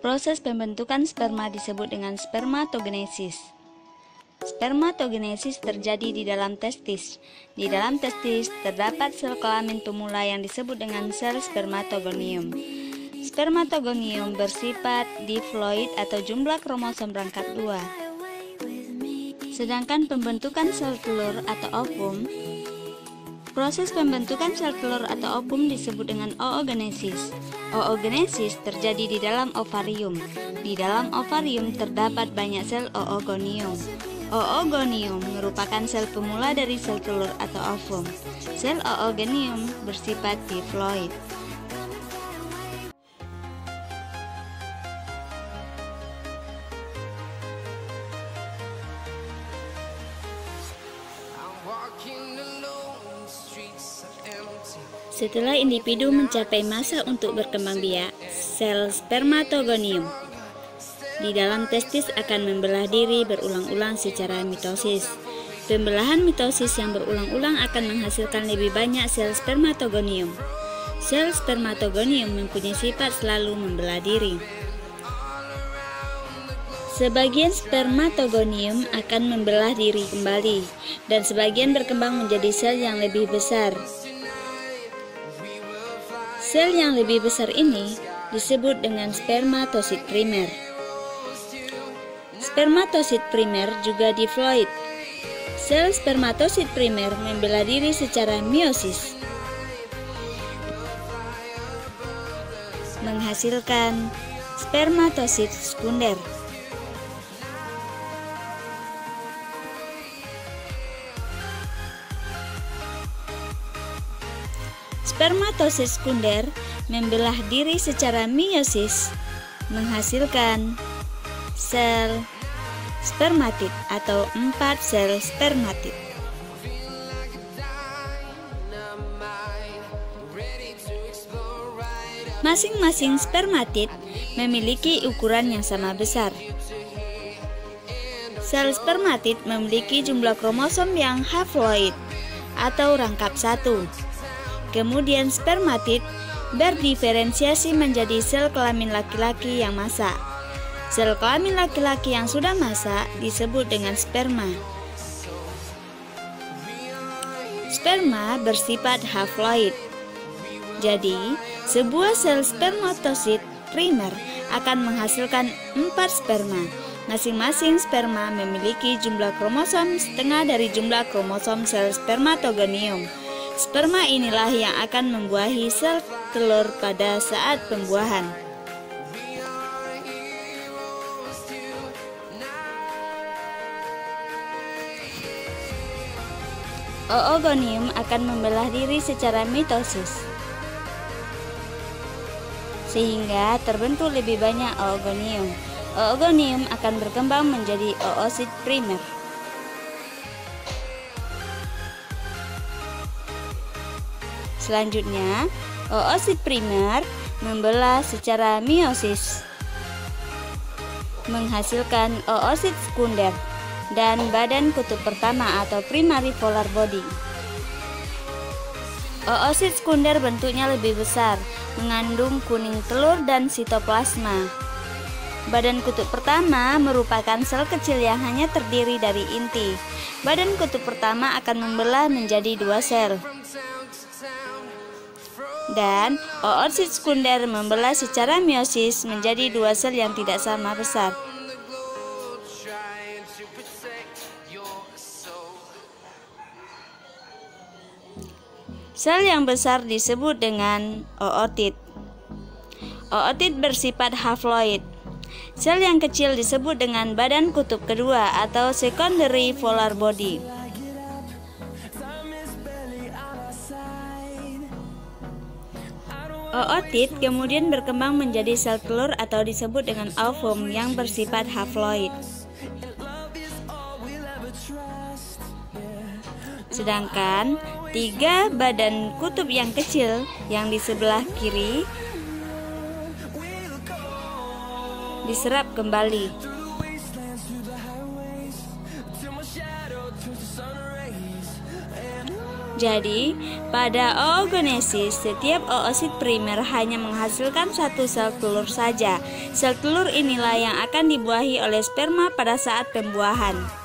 Proses pembentukan sperma disebut dengan spermatogenesis. Spermatogenesis terjadi di dalam testis. Di dalam testis terdapat sel kelamin pemula yang disebut dengan sel spermatogonium. Spermatogonium bersifat diploid atau jumlah kromosom berangkat 2. Sedangkan pembentukan sel telur atau ovum, proses pembentukan sel telur atau ovum disebut dengan oogenesis. Oogenesis terjadi di dalam ovarium. Di dalam ovarium terdapat banyak sel oogonium. Oogonium merupakan sel pemula dari sel telur atau ovum. Sel oogonium bersifat diploid. Setelah individu mencapai masa untuk berkembang biak, sel spermatogonium di dalam testis akan membelah diri berulang-ulang secara mitosis. Pembelahan mitosis yang berulang-ulang akan menghasilkan lebih banyak sel spermatogonium. Sel spermatogonium mempunyai sifat selalu membelah diri. Sebagian spermatogonium akan membelah diri kembali, dan sebagian berkembang menjadi sel yang lebih besar. Sel yang lebih besar ini disebut dengan spermatosit primer. Spermatosit primer juga diploid. Sel spermatosit primer membelah diri secara meiosis, menghasilkan spermatosit sekunder. Spermatosit sekunder membelah diri secara meiosis, menghasilkan sel spermatid atau 4 sel spermatid. Masing-masing spermatid memiliki ukuran yang sama besar. Sel spermatid memiliki jumlah kromosom yang haploid atau rangkap 1. Kemudian spermatid berdiferensiasi menjadi sel kelamin laki-laki yang masak. Sel kelamin laki-laki yang sudah masak disebut dengan sperma. Sperma bersifat haploid. Jadi, sebuah sel spermatosit primer akan menghasilkan 4 sperma. Masing-masing sperma memiliki jumlah kromosom setengah dari jumlah kromosom sel spermatogonium. Sperma inilah yang akan membuahi sel telur pada saat pembuahan. Oogonium akan membelah diri secara mitosis, sehingga terbentuk lebih banyak oogonium. Oogonium akan berkembang menjadi oosit primer. Selanjutnya, oosit primer membelah secara meiosis, menghasilkan oosit sekunder dan badan kutub pertama atau primary polar body. Oosit sekunder bentuknya lebih besar, mengandung kuning telur dan sitoplasma. Badan kutub pertama merupakan sel kecil yang hanya terdiri dari inti. Badan kutub pertama akan membelah menjadi 2 sel. Dan oosit sekunder membelah secara meiosis menjadi 2 sel yang tidak sama besar. Sel yang besar disebut dengan ootit. Ootit bersifat haploid. Sel yang kecil disebut dengan badan kutub kedua atau secondary polar body. Ootit kemudian berkembang menjadi sel telur atau disebut dengan ovum yang bersifat haploid. Sedangkan 3 badan kutub yang kecil yang di sebelah kiri diserap kembali. Jadi, pada oogenesis, setiap oosit primer hanya menghasilkan satu sel telur saja. Sel telur inilah yang akan dibuahi oleh sperma pada saat pembuahan.